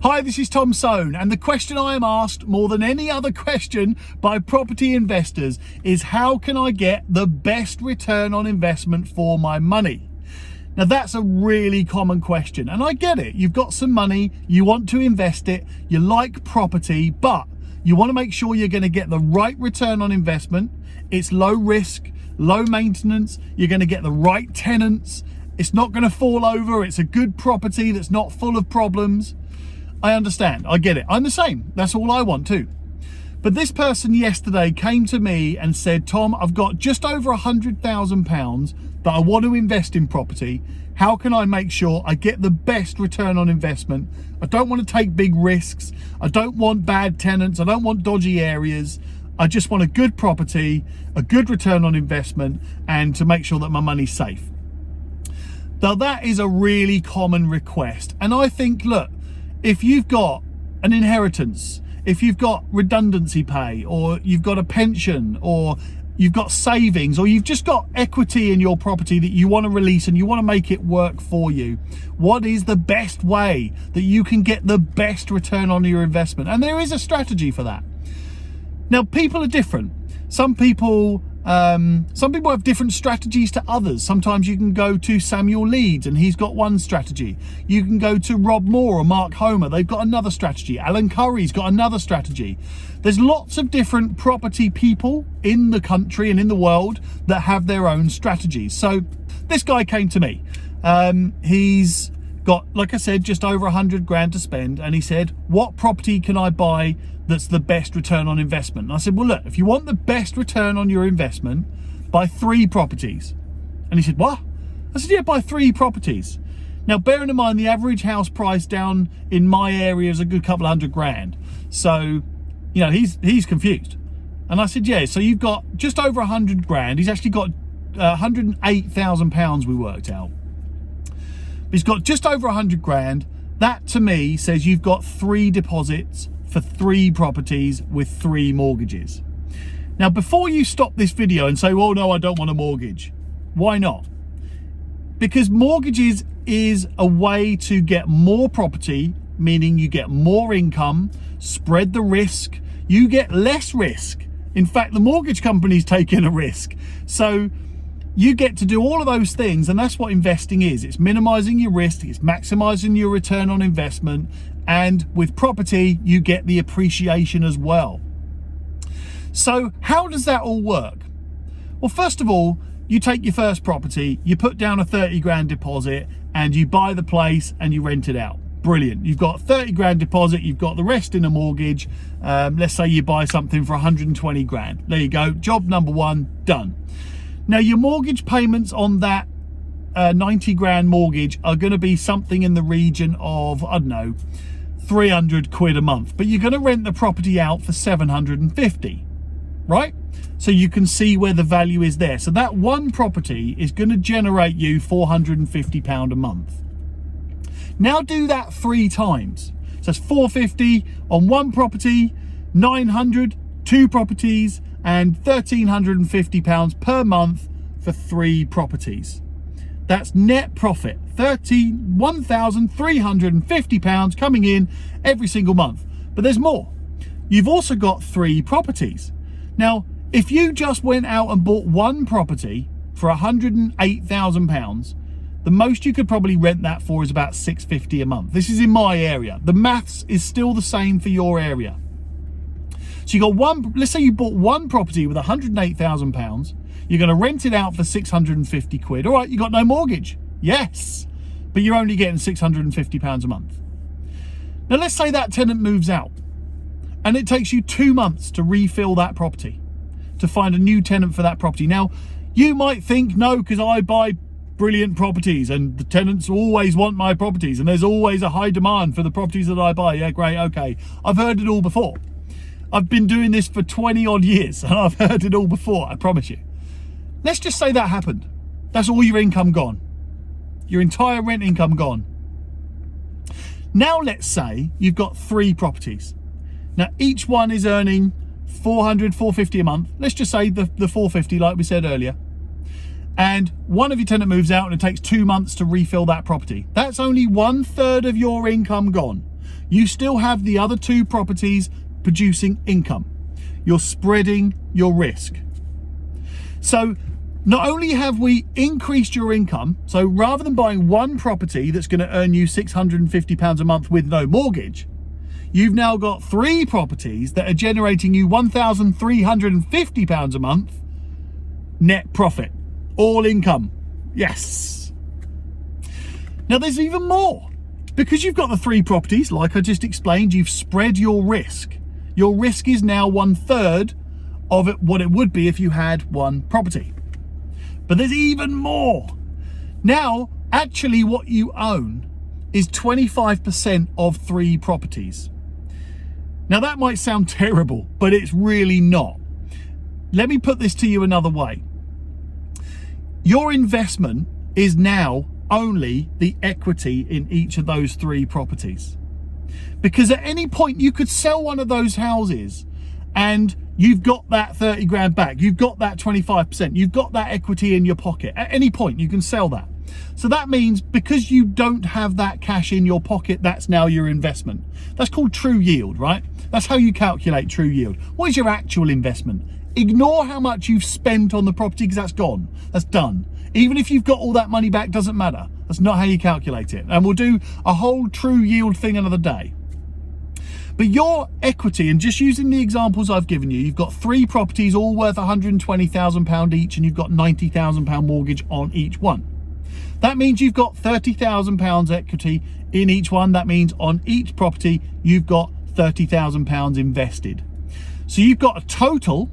Hi, this is Tom Soane, and the question I am asked more than any other question by property investors is how can I get the best return on investment for my money? Now that's a really common question, and I get it. You've got some money, you want to invest it, you like property, but you want to make sure you're going to get the right return on investment. It's low risk, low maintenance, you're going to get the right tenants, it's not going to fall over, it's a good property that's not full of problems. I understand, I get it, I'm the same, that's all I want too. But this person yesterday came to me and said, Tom, I've got just over £100,000 that I want to invest in property. How can I make sure I get the best return on investment? I don't want to take big risks. I don't want bad tenants. I don't want dodgy areas. I just want a good property, a good return on investment, and to make sure that my money's safe. Now that is a really common request. And I think, look, if you've got an inheritance, if you've got redundancy pay, or you've got a pension, or you've got savings, or you've just got equity in your property that you want to release and you want to make it work for you, what is the best way that you can get the best return on your investment? And there is a strategy for that. Now, people are different. Some people have different strategies to others. Sometimes you can go to Samuel Leeds and he's got one strategy. You can go to Rob Moore or Mark Homer. They've got another strategy. Alan Curry's got another strategy. There's lots of different property people in the country and in the world that have their own strategies. So this guy came to me. He's got, like I said, just over 100 grand to spend. And he said, what property can I buy that's the best return on investment? And I said, well, look, if you want the best return on your investment, buy 3 properties. And he said, what? I said, yeah, buy 3 properties. Now, bearing in mind, the average house price down in my area is a good couple hundred grand. So, you know, he's confused. And I said, yeah, so you've got just over 100 grand. He's actually got £108,000 we worked out. He's got just over 100 grand. That to me says you've got 3 deposits for 3 properties with 3 mortgages. Now, before you stop this video and say, well, no, I don't want a mortgage. Why not? Because mortgages is a way to get more property, meaning you get more income, spread the risk, you get less risk. In fact, the mortgage company's taking a risk. So you get to do all of those things, and that's what investing is. It's minimizing your risk, it's maximizing your return on investment, and with property, you get the appreciation as well. So how does that all work? Well, first of all, you take your first property, you put down a 30 grand deposit, and you buy the place and you rent it out. Brilliant. You've got 30 grand deposit, you've got the rest in a mortgage. Let's say you buy something for 120 grand. There you go. Job number 1 done. Now, your mortgage payments on that 90 grand mortgage are going to be something in the region of, I don't know, 300 quid a month, but you're going to rent the property out for 750, right? So you can see where the value is there. So that one property is going to generate you £450 a month. Now do that 3 times. So it's 450 on one property, 900, 2 properties, and £1,350 per month for 3 properties. That's net profit, £1,350 coming in every single month. But there's more. You've also got 3 properties. Now, if you just went out and bought one property for £108,000, the most you could probably rent that for is about £650 a month. This is in my area. The maths is still the same for your area. So you got one, let's say you bought one property with £108,000. You're going to rent it out for 650 quid. All right, you got no mortgage. Yes, but you're only getting £650 a month. Now, let's say that tenant moves out and it takes you 2 months to refill that property, to find a new tenant for that property. Now, you might think, no, because I buy brilliant properties and the tenants always want my properties and there's always a high demand for the properties that I buy. Yeah, great, okay. I've heard it all before. I've been doing this for 20 odd years and I've heard it all before, I promise you. Let's just say that happened. That's all your income gone. Your entire rent income gone. Now let's say you've got 3 properties. Now each one is earning 400, 450 a month. Let's just say the 450 like we said earlier. And one of your tenant moves out and it takes 2 months to refill that property. That's only 1/3 of your income gone. you still have the other 2 properties producing income. You're spreading your risk. So not only have we increased your income, so rather than buying one property that's going to earn you £650 a month with no mortgage, you've now got 3 properties that are generating you £1,350 a month net profit, all income. Yes. Now there's even more. Because you've got the 3 properties, like I just explained, you've spread your risk. Your risk is now 1/3 of it, what it would be if you had one property. But there's even more. Now, actually what you own is 25% of 3 properties. Now that might sound terrible, but it's really not. Let me put this to you another way. Your investment is now only the equity in each of those 3 properties. Because at any point you could sell one of those houses and you've got that 30 grand back, you've got that 25%, you've got that equity in your pocket. At any point you can sell that. So that means because you don't have that cash in your pocket, that's now your investment. That's called true yield, right? That's how you calculate true yield. What is your actual investment? Ignore how much you've spent on the property because that's gone, that's done. Even if you've got all that money back, doesn't matter. That's not how you calculate it. And we'll do a whole true yield thing another day. But your equity, and just using the examples I've given you, you've got 3 properties all worth £120,000 each, and you've got £90,000 mortgage on each one. That means you've got £30,000 equity in each one. That means on each property, you've got £30,000 invested. So you've got a total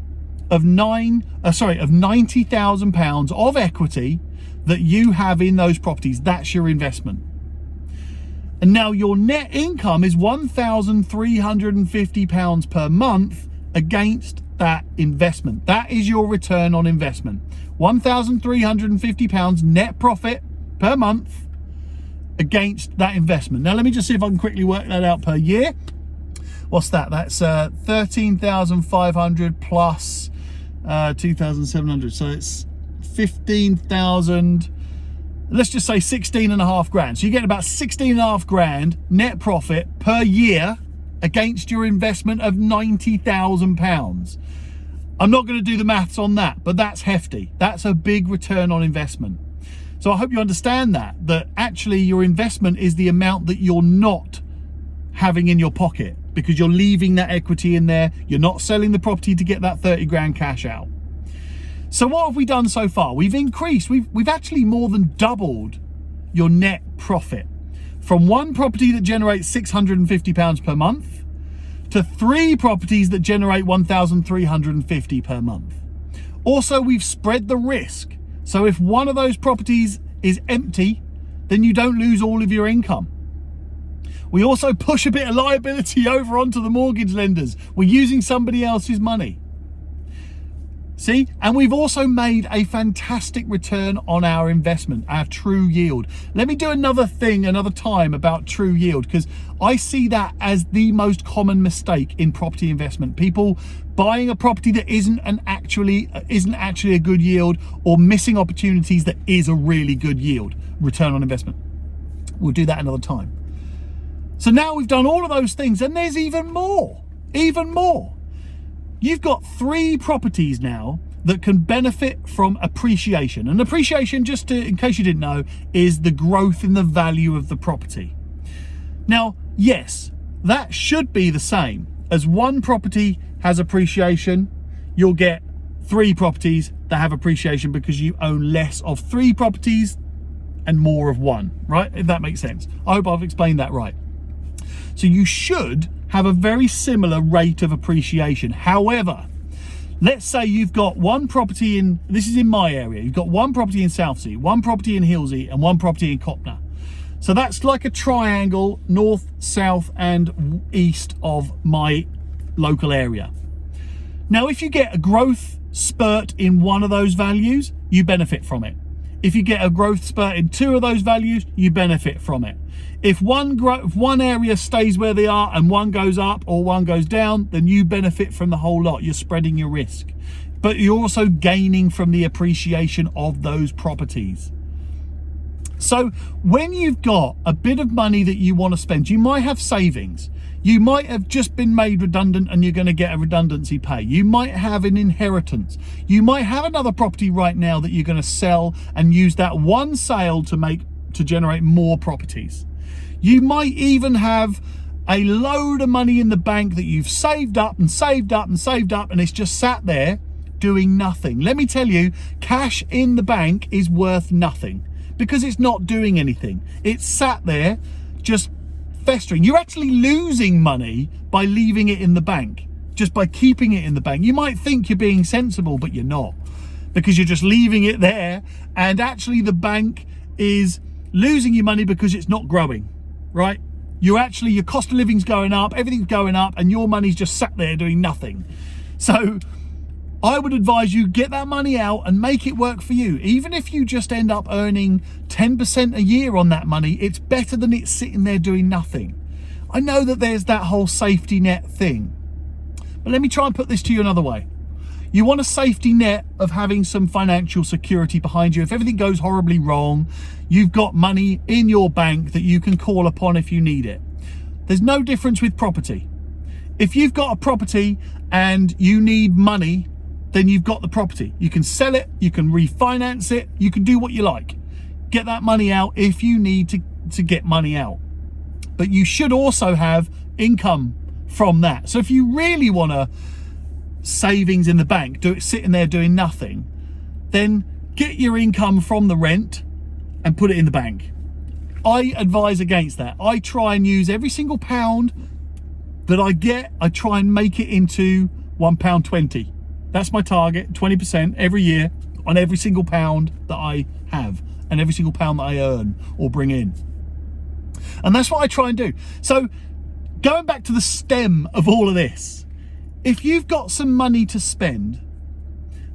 of £90,000 of equity that you have in those properties. That's your investment. And now your net income is £1,350 per month against that investment. That is your return on investment. £1,350 net profit per month against that investment. Now let me just see if I can quickly work that out per year. What's that? That's 13,500 plus 2,700. So it's 15,000. Let's just say 16.5 grand. So you get about 16.5 grand net profit per year against your investment of £90,000. I'm not going to do the maths on that, but that's hefty. That's a big return on investment. So I hope you understand that actually your investment is the amount that you're not having in your pocket because you're leaving that equity in there. You're not selling the property to get that 30 grand cash out. So what have we done so far? We've increased, we've actually more than doubled your net profit from one property that generates £650 per month to 3 properties that generate £1,350 per month. Also, we've spread the risk. So if one of those properties is empty, then you don't lose all of your income. We also push a bit of liability over onto the mortgage lenders. We're using somebody else's money. See, and we've also made a fantastic return on our investment, our true yield. Let me do another time about true yield, because I see that as the most common mistake in property investment. People buying a property that isn't actually a good yield, or missing opportunities that is a really good yield, return on investment. We'll do that another time. So now we've done all of those things, and there's even more. You've got 3 properties now that can benefit from appreciation. And appreciation, in case you didn't know, is the growth in the value of the property. Now, yes, that should be the same. As one property has appreciation, you'll get 3 properties that have appreciation because you own less of 3 properties and more of one, right? If that makes sense. I hope I've explained that right. So you should have a very similar rate of appreciation. However, let's say you've got one property this is in my area, you've got one property in Southsea, one property in Hillsey, and one property in Copner. So that's like a triangle, north, south, and east of my local area. Now, if you get a growth spurt in one of those values, you benefit from it. If you get a growth spurt in 2 of those values, you benefit from it. If one area stays where they are and one goes up or one goes down, then you benefit from the whole lot. You're spreading your risk, but you're also gaining from the appreciation of those properties. So when you've got a bit of money that you want to spend, you might have savings. You might have just been made redundant and you're going to get a redundancy pay. You might have an inheritance. You might have another property right now that you're going to sell and use that one sale to generate more properties. You might even have a load of money in the bank that you've saved up and saved up and saved up, and it's just sat there doing nothing. Let me tell you, cash in the bank is worth nothing because it's not doing anything. It's sat there just festering. You're actually losing money by leaving it in the bank, just by keeping it in the bank. You might think you're being sensible, but you're not, because you're just leaving it there, and actually the bank is losing you money because it's not growing, right? Your cost of living's going up, everything's going up, and your money's just sat there doing nothing. So I would advise you get that money out and make it work for you. Even if you just end up earning 10% a year on that money, it's better than it sitting there doing nothing. I know that there's that whole safety net thing, but let me try and put this to you another way. You want a safety net of having some financial security behind you. If everything goes horribly wrong, you've got money in your bank that you can call upon if you need it. There's no difference with property. If you've got a property and you need money, then you've got the property. You can sell it, you can refinance it, you can do what you like. Get that money out if you need to get money out. But you should also have income from that. So if you really want a savings in the bank, do it sitting there doing nothing, then get your income from the rent and put it in the bank. I advise against that. I try and use every single pound that I get, I try and make it into £1.20. That's my target, 20% every year on every single pound that I have and every single pound that I earn or bring in. And that's what I try and do. So going back to the stem of all of this, if you've got some money to spend,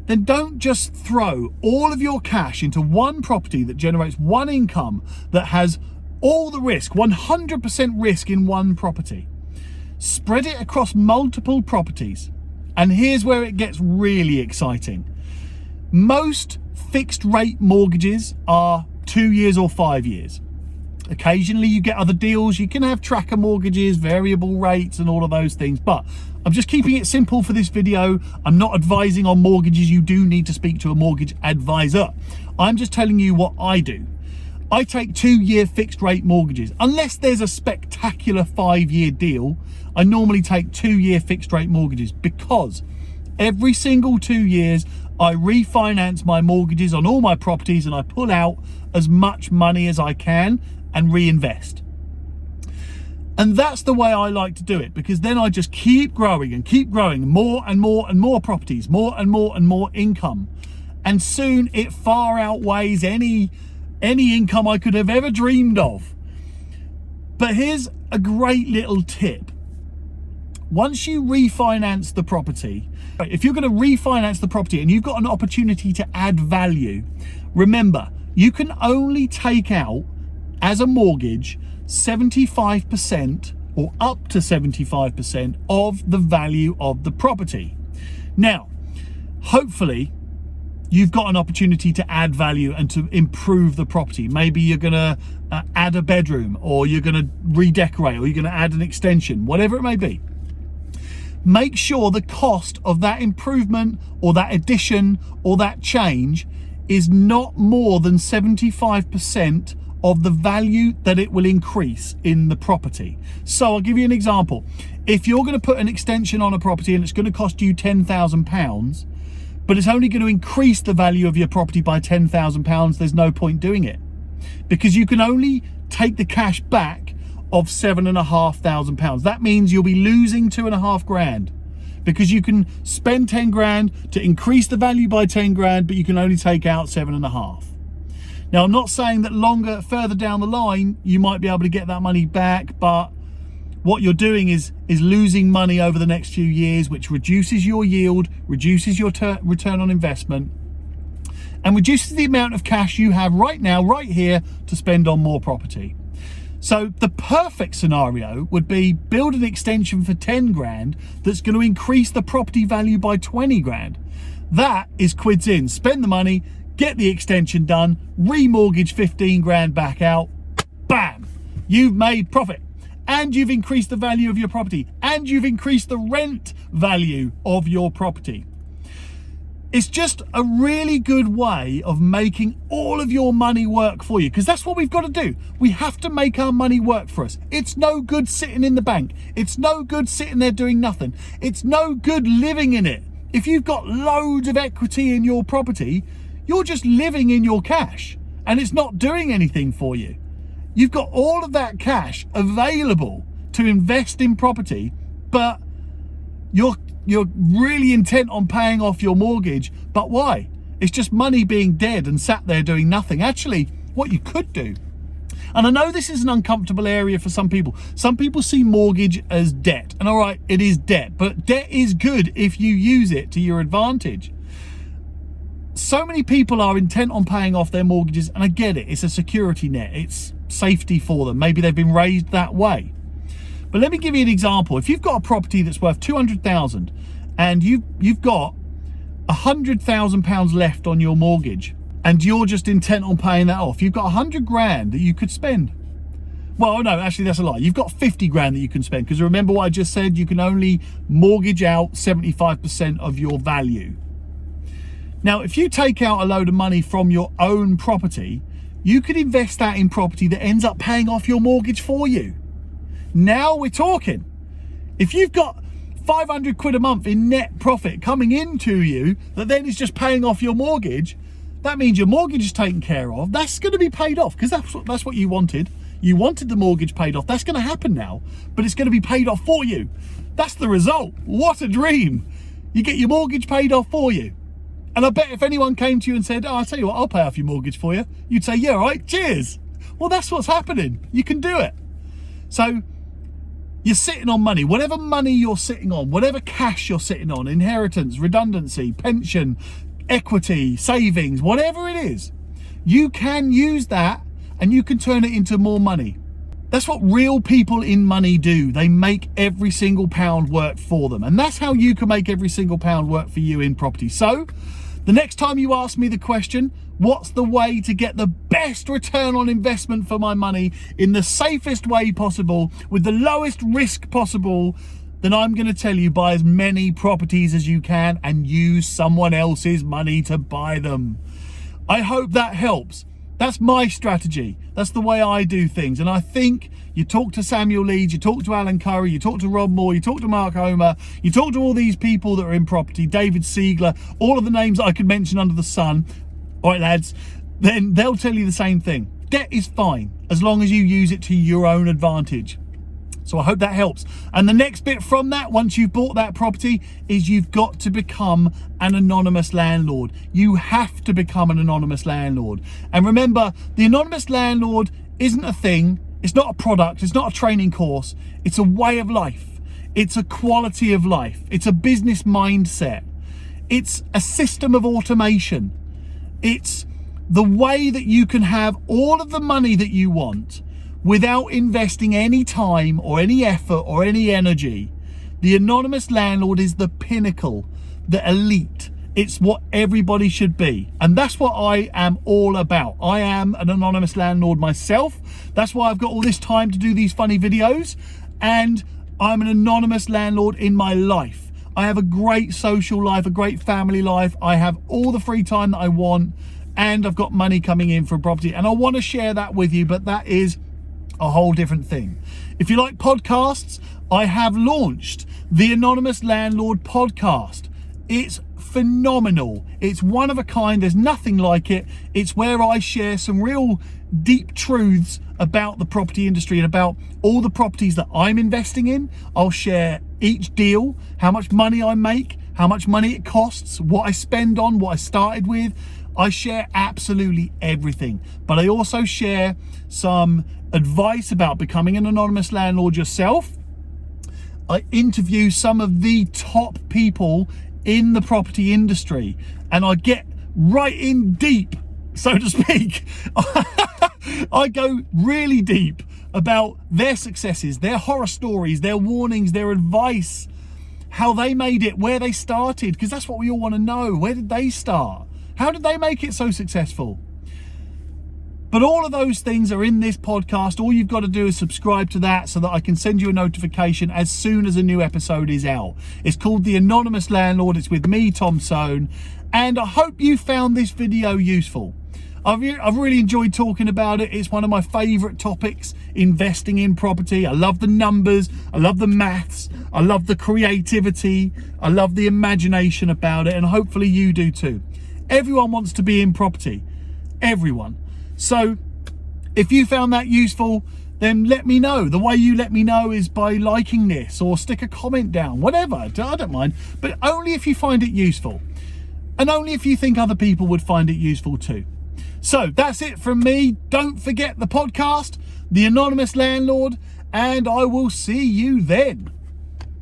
then don't just throw all of your cash into one property that generates one income that has all the risk, 100% risk in one property. Spread it across multiple properties. And here's where it gets really exciting. Most fixed rate mortgages are 2 years or 5 years. Occasionally you get other deals. You can have tracker mortgages, variable rates and all of those things. But I'm just keeping it simple for this video. I'm not advising on mortgages. You do need to speak to a mortgage advisor. I'm just telling you what I do. I take 2-year fixed rate mortgages. Unless there's a spectacular 5-year deal, I normally take 2-year fixed rate mortgages because every single 2 years I refinance my mortgages on all my properties and I pull out as much money as I can and reinvest. And that's the way I like to do it, because then I just keep growing, more and more and more properties, more and more income. And soon it far outweighs any income I could have ever dreamed of. But here's a great little tip. Once you refinance the property, if you're going to refinance the property and you've got an opportunity to add value, remember, you can only take out as a mortgage 75% or up to 75% of the value of the property. Now, hopefully you've got an opportunity to add value and to improve the property. Maybe you're going to add a bedroom, or you're going to redecorate, or you're going to add an extension, whatever it may be. Make sure the cost of that improvement or that addition or that change is not more than 75% of the value that it will increase in the property. So I'll give you an example. If you're going to put an extension on a property and it's going to cost you £10,000, but it's only going to increase the value of your property by £10,000, there's no point doing it, because you can only take the cash back of £7,500. That means you'll be losing £2,500, because you can spend 10 grand to increase the value by 10 grand, but you can only take out 7.5. Now, I'm not saying that further down the line, you might be able to get that money back, but what you're doing is losing money over the next few years, which reduces your yield, reduces your return on investment, and reduces the amount of cash you have right now, right here, to spend on more property. So the perfect scenario would be build an extension for 10 grand that's going to increase the property value by 20 grand. That is quids in. Spend the money, get the extension done, remortgage 15 grand back out, bam, you've made profit. And you've increased the value of your property, and you've increased the rent value of your property. It's just a really good way of making all of your money work for you, because that's what we've got to do. We have to make our money work for us. It's no good sitting in the bank. It's no good sitting there doing nothing. It's no good living in it. If you've got loads of equity in your property, you're just living in your cash and it's not doing anything for you. You've got all of that cash available to invest in property, but you're really intent on paying off your mortgage. But why? It's just money being dead and sat there doing nothing. Actually, what you could do, and I know this is an uncomfortable area for some people. Some people see mortgage as debt, and all right, it is debt, but debt is good if you use it to your advantage. So many people are intent on paying off their mortgages, and I get it. It's a security net. It's safety for them. Maybe they've been raised that way. But let me give you an example. If you've got a property that's worth 200,000 and you've got £100,000 left on your mortgage, and you're just intent on paying that off, you've got 100 grand that you could spend. Well, no, actually that's a lie. You've got 50 grand that you can spend, because remember what I just said, you can only mortgage out 75% of your value. Now, if you take out a load of money from your own property, you could invest that in property that ends up paying off your mortgage for you. Now we're talking. If you've got 500 quid a month in net profit coming into you that then is just paying off your mortgage, that means your mortgage is taken care of. That's going to be paid off, because that's what you wanted. You wanted the mortgage paid off. That's going to happen now, but it's going to be paid off for you. That's the result. What a dream. You get your mortgage paid off for you. And I bet if anyone came to you and said, oh, I'll tell you what, I'll pay off your mortgage for you, you'd say, yeah, all right, cheers. Well, that's what's happening. You can do it. So you're sitting on money. Whatever money you're sitting on, whatever cash you're sitting on, inheritance, redundancy, pension, equity, savings, whatever it is, you can use that and you can turn it into more money. That's what real people in money do. They make every single pound work for them. And that's how you can make every single pound work for you in property. So the next time you ask me the question, what's the way to get the best return on investment for my money in the safest way possible with the lowest risk possible, then I'm going to tell you, buy as many properties as you can and use someone else's money to buy them. I hope that helps. That's my strategy. That's the way I do things. And I think you talk to Samuel Leeds, you talk to Alan Curry, you talk to Rob Moore, you talk to Mark Homer, you talk to all these people that are in property, David Siegler, all of the names that I could mention under the sun. All right, lads, then they'll tell you the same thing. Debt is fine as long as you use it to your own advantage. So I hope that helps. And the next bit from that, once you've bought that property, is you've got to become an anonymous landlord. You have to become an anonymous landlord. And remember, the anonymous landlord isn't a thing. It's not a product. It's not a training course. It's a way of life. It's a quality of life. It's a business mindset. It's a system of automation. It's the way that you can have all of the money that you want without investing any time or any effort or any energy. The anonymous landlord is the pinnacle, the elite. It's what everybody should be. And that's what I am all about. I am an anonymous landlord myself. That's why I've got all this time to do these funny videos. And I'm an anonymous landlord in my life. I have a great social life, a great family life. I have all the free time that I want. And I've got money coming in from property. And I want to share that with you, but that is a whole different thing. If you like podcasts, I have launched the Anonymous Landlord podcast. It's phenomenal. It's one of a kind. There's nothing like it. It's where I share some real deep truths about the property industry and about all the properties that I'm investing in. I'll share each deal, how much money I make, how much money it costs, what I spend on, what I started with. I share absolutely everything, but I also share some advice about becoming an anonymous landlord yourself. I interview some of the top people in the property industry, and I get right in deep, so to speak. I go really deep about their successes, their horror stories, their warnings, their advice, how they made it, where they started, because that's what we all want to know. Where did they start? How did they make it so successful? But all of those things are in this podcast. All you've got to do is subscribe to that so that I can send you a notification as soon as a new episode is out. It's called The Anonymous Landlord. It's with me, Tom Soane. And I hope you found this video useful. I've really enjoyed talking about it. It's one of my favourite topics, investing in property. I love the numbers. I love the maths. I love the creativity. I love the imagination about it. And hopefully you do too. Everyone wants to be in property. Everyone. So if you found that useful, then let me know. The way you let me know is by liking this or stick a comment down, whatever. I don't mind, but only if you find it useful and only if you think other people would find it useful too. So that's it from me. Don't forget the podcast, The Anonymous Landlord, and I will see you then.